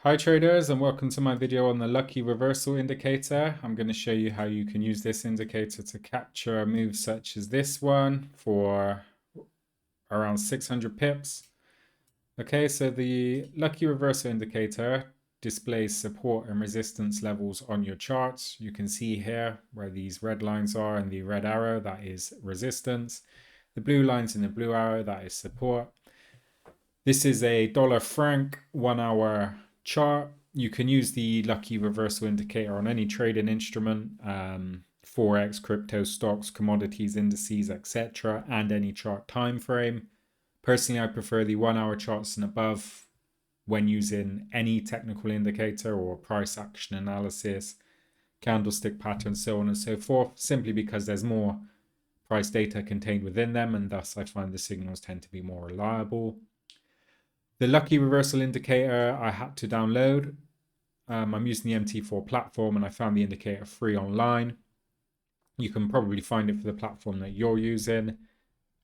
Hi traders, and welcome to my video on the lucky reversal indicator. I'm going to show you how you can use this indicator to capture moves such as this one for around 600 pips. Okay, so the lucky reversal indicator displays support and resistance levels on your charts. You can see here where these red lines are and the red arrow, that is resistance. The blue lines and the blue arrow, that is support. This is a dollar franc 1 hour chart. You can use the lucky reversal indicator on any trading instrument, Forex, crypto, stocks, commodities, indices, etc., and any chart time frame. Personally, I prefer the 1 hour charts and above when using any technical indicator or price action analysis, candlestick patterns, so on and so forth, simply because there's more price data contained within them, and thus I find the signals tend to be more reliable. The lucky reversal indicator I had to download. I'm using the MT4 platform and I found the indicator free online. You can probably find it for the platform that you're using.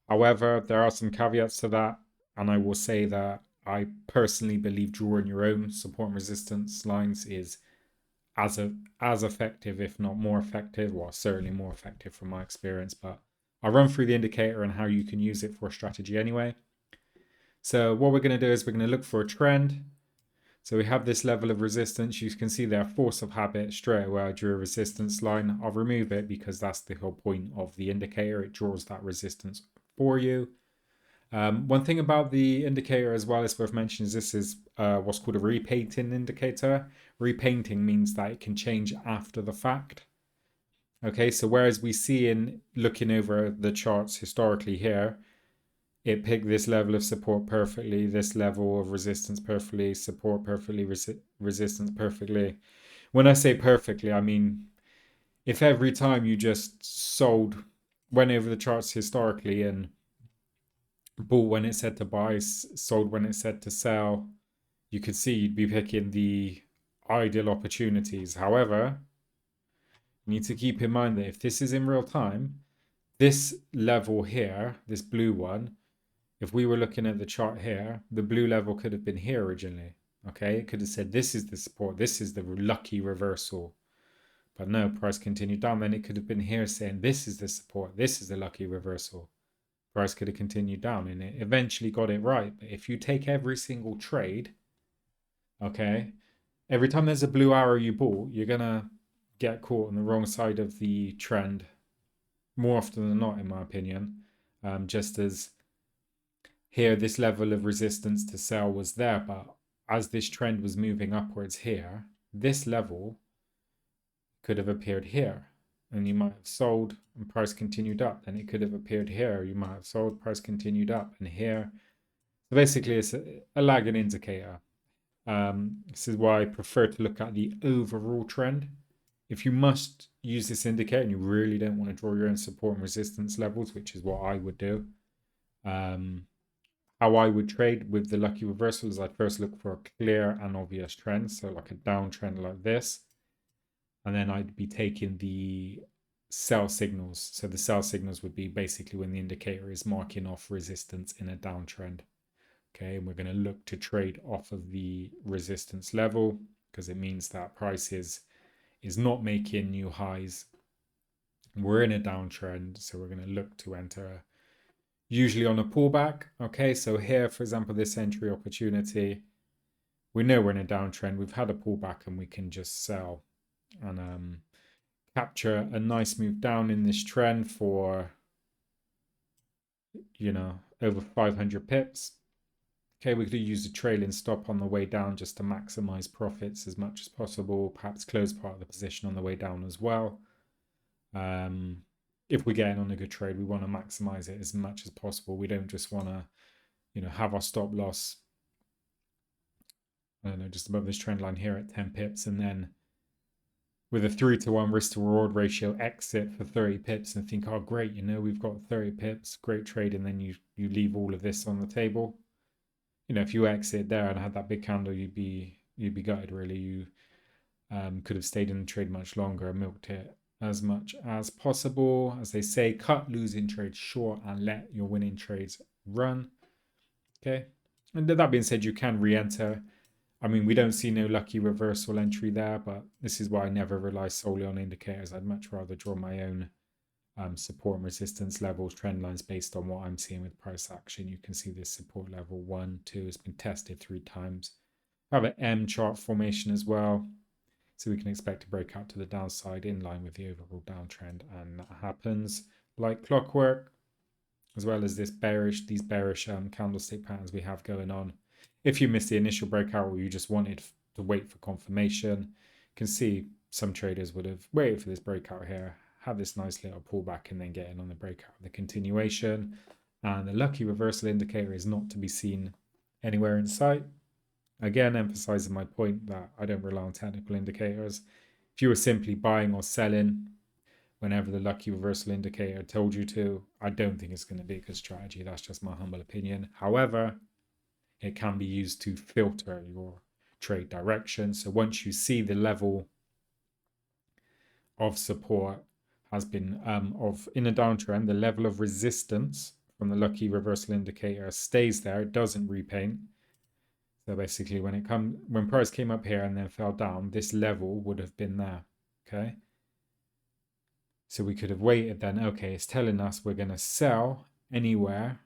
However, there are some caveats to that, and I will say that I personally believe drawing your own support and resistance lines is as effective, if not more effective, well, certainly more effective from my experience. But I'll run through the indicator and how you can use it for a strategy anyway. So what we're going to do is we're going to look for a trend. So we have this level of resistance. You can see there, force of habit, straight away I drew a resistance line. I'll remove it because that's the whole point of the indicator. It draws that resistance for you. One thing about the indicator as well is worth mentioning is this is what's called a repainting indicator. Repainting means that it can change after the fact. Okay, so whereas we see in looking over the charts historically here, it picked this level of support perfectly, this level of resistance perfectly, support perfectly, resistance perfectly. When I say perfectly, I mean if every time you just went over the charts historically and bought when it said to buy, sold when it said to sell, you could see you'd be picking the ideal opportunities. However, you need to keep in mind that if this is in real time, this level here, this blue one, if we were looking at the chart here, the blue level could have been here originally. Okay, it could have said this is the support, this is the lucky reversal. But no, price continued down. Then it could have been here saying this is the support, this is the lucky reversal. Price could have continued down and it eventually got it right. But if you take every single trade, okay, every time there's a blue arrow you bought, you're going to get caught on the wrong side of the trend more often than not, in my opinion. Just as here, this level of resistance to sell was there, but as this trend was moving upwards here, this level could have appeared here and you might have sold and price continued up. Then it could have appeared here, you might have sold, price continued up, and here. So basically, it's a lagging indicator. This is why I prefer to look at the overall trend. If you must use this indicator and you really don't want to draw your own support and resistance levels, which is what I would do, how I would trade with the lucky reversal is I'd first look for a clear and obvious trend, so like a downtrend like this, and then I'd be taking the sell signals. So the sell signals would be basically when the indicator is marking off resistance in a downtrend. Okay, and we're going to look to trade off of the resistance level because it means that price is not making new highs. We're in a downtrend, so we're going to look to enter usually on a pullback. Okay, so here, for example, this entry opportunity, we know we're in a downtrend. We've had a pullback and we can just sell and capture a nice move down in this trend for, over 500 pips. Okay, we could use a trailing stop on the way down just to maximize profits as much as possible. Perhaps close part of the position on the way down as well. If we're getting on a good trade, we want to maximize it as much as possible. We don't just want to, have our stop loss, I don't know, just above this trend line here at 10 pips, and then with a 3-to-1 risk to reward ratio exit for 30 pips and think, oh great, we've got 30 pips, great trade, and then you leave all of this on the table. If you exit there and had that big candle, you'd be gutted really. You could have stayed in the trade much longer and milked it as much as possible. As they say, cut losing trades short and let your winning trades run. Okay, and that being said, you can re-enter I mean, we don't see no lucky reversal entry there, but this is why I never rely solely on indicators. I'd much rather draw my own support and resistance levels, trend lines based on what I'm seeing with price action. You can see this support level 1, 2 has been tested 3 times. I have an M chart formation as well. So we can expect to break out to the downside in line with the overall downtrend, and that happens like clockwork, as well as these bearish candlestick patterns we have going on. If you missed the initial breakout or you just wanted to wait for confirmation, you can see some traders would have waited for this breakout here, have this nice little pullback, and then get in on the breakout of the continuation. And the lucky reversal indicator is not to be seen anywhere in sight. Again, emphasizing my point that I don't rely on technical indicators. If you were simply buying or selling whenever the lucky reversal indicator told you to, I don't think it's going to be a good strategy. That's just my humble opinion. However, it can be used to filter your trade direction. So once you see the level of support has been in a downtrend, the level of resistance from the lucky reversal indicator stays there, it doesn't repaint. So basically when price came up here and then fell down, this level would have been there. Okay. So we could have waited then, okay, it's telling us we're going to sell anywhere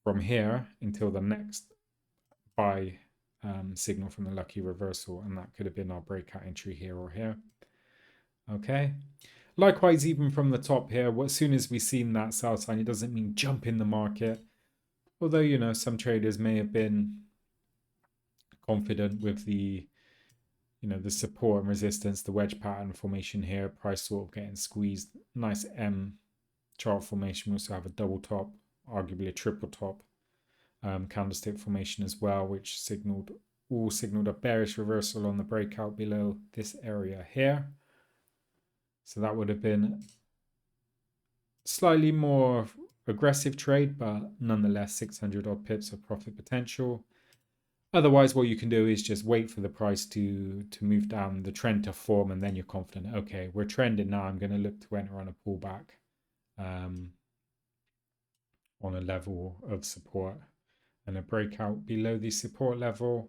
from here until the next buy signal from the lucky reversal, and that could have been our breakout entry here or here. Okay. Likewise, even from the top here, as soon as we've seen that sell sign, it doesn't mean jump in the market. Although, you know, some traders may have been confident with the, you know, the support and resistance, the wedge pattern formation here, price sort of getting squeezed. Nice M chart formation. We also have a double top, arguably a triple top candlestick formation as well, which signaled a bearish reversal on the breakout below this area here. So that would have been slightly more aggressive trade, but nonetheless 600 odd pips of profit potential. Otherwise, what you can do is just wait for the price to move down, the trend to form, and then you're confident, okay, we're trending now. I'm going to look to enter on a pullback on a level of support and a breakout below the support level.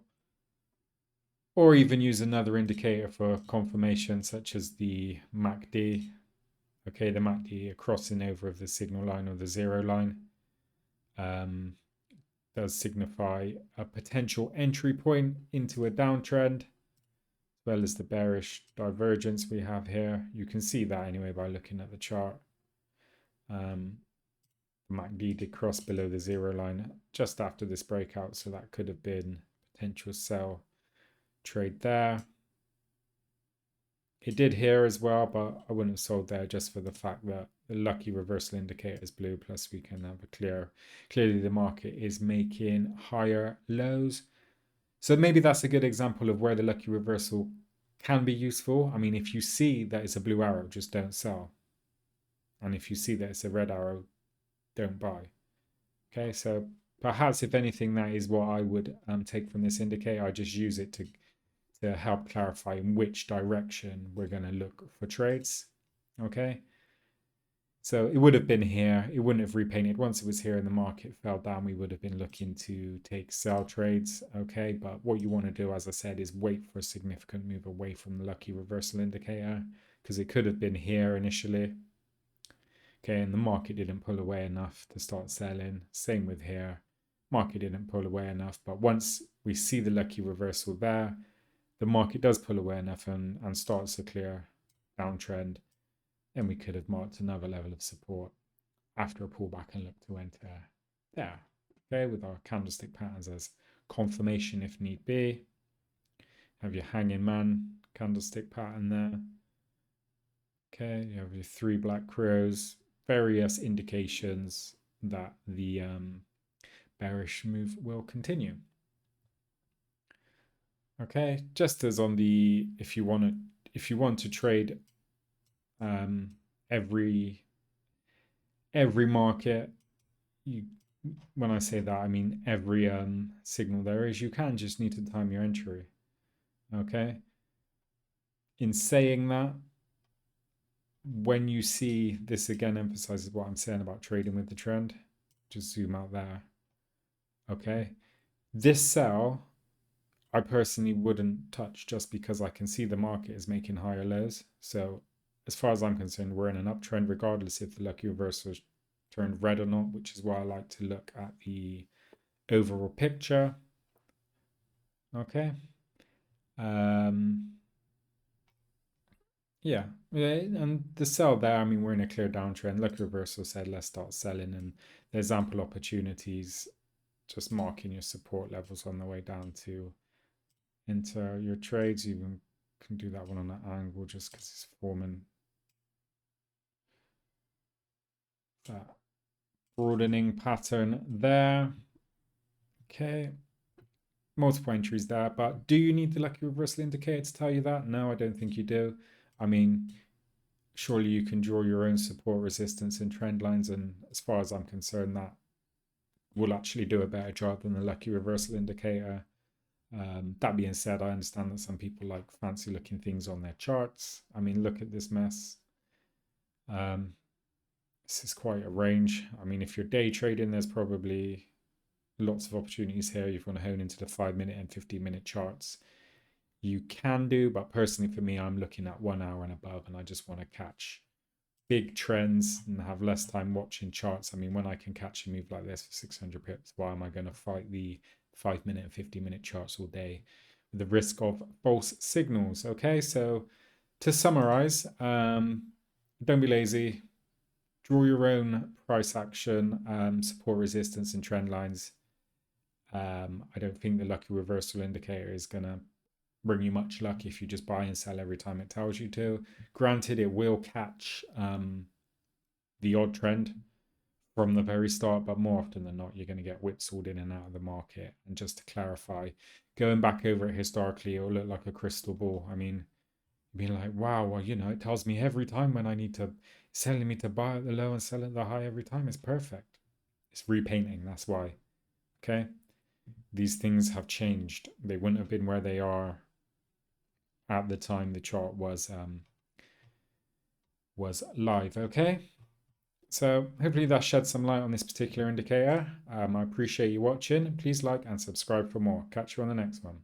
Or even use another indicator for confirmation, such as the MACD. Okay, the MACD, a crossing over of the signal line or the zero line, does signify a potential entry point into a downtrend, as well as the bearish divergence we have here. You can see that anyway by looking at the chart. The MACD did cross below the zero line just after this breakout, so that could have been potential sell trade there. It did here as well, but I wouldn't have sold there just for the fact that the lucky reversal indicator is blue, plus we can have a clearly the market is making higher lows. So maybe that's a good example of where the lucky reversal can be useful. I mean, if you see that it's a blue arrow, just don't sell. And if you see that it's a red arrow, don't buy. Okay, so perhaps if anything, that is what I would take from this indicator. I just use it to help clarify in which direction we're going to look for trades. Okay, so it would have been here. It wouldn't have repainted. Once it was here and the market fell down, we would have been looking to take sell trades. Okay, but what you want to do, as I said, is wait for a significant move away from the lucky reversal indicator, because it could have been here initially. Okay, and the market didn't pull away enough to start selling. Same with here. Market didn't pull away enough, but once we see the lucky reversal there, the market does pull away enough and starts a clear downtrend, then we could have marked another level of support after a pullback and look to enter there. Okay, with our candlestick patterns as confirmation if need be. Have your hanging man candlestick pattern there. Okay, you have your 3 black crows, various indications that the bearish move will continue. Okay, just as on the, if you want to trade every market, when I say that, I mean every signal there is, you can just need to time your entry. Okay, in saying that, when you see this, again emphasizes what I'm saying about trading with the trend. Just zoom out there. Okay, this sell, I personally wouldn't touch just because I can see the market is making higher lows. So as far as I'm concerned, we're in an uptrend regardless if the lucky reversal turned red or not, which is why I like to look at the overall picture. Okay. Yeah, and the sell there, I mean, we're in a clear downtrend. Lucky reversal said, let's start selling, and there's ample opportunities just marking your support levels on the way down to enter your trades. You can do that one on an angle just because it's forming that broadening pattern there. Okay, multiple entries there, but do you need the lucky reversal indicator to tell you that? No, I don't think you do. I mean, surely you can draw your own support, resistance, and trend lines, and as far as I'm concerned, that will actually do a better job than the lucky reversal indicator. That being said, I understand that some people like fancy looking things on their charts. I mean, look at this mess. This is quite a range. I mean, if you're day trading, there's probably lots of opportunities here. If you want to hone into the 5-minute and 15-minute charts, you can do, but personally for me, I'm looking at 1 hour and above, and I just want to catch big trends and have less time watching charts. I mean, when I can catch a move like this for 600 pips, why am I going to fight the 5-minute and 15-minute charts all day with the risk of false signals? Okay, so to summarize, don't be lazy. Draw your own price action, support, resistance, and trend lines. I don't think the lucky reversal indicator is going to bring you much luck if you just buy and sell every time it tells you to. Granted, it will catch the odd trend from the very start, but more often than not, you're going to get whipsawed in and out of the market. And just to clarify, going back over it historically, it will look like a crystal ball. I mean, being like, wow, well, you know, it tells me every time when I need to, it's telling me to buy at the low and sell at the high every time. It's perfect. It's repainting. That's why. Okay. These things have changed. They wouldn't have been where they are at the time the chart was live. Okay. So hopefully that sheds some light on this particular indicator. I appreciate you watching. Please like and subscribe for more. Catch you on the next one.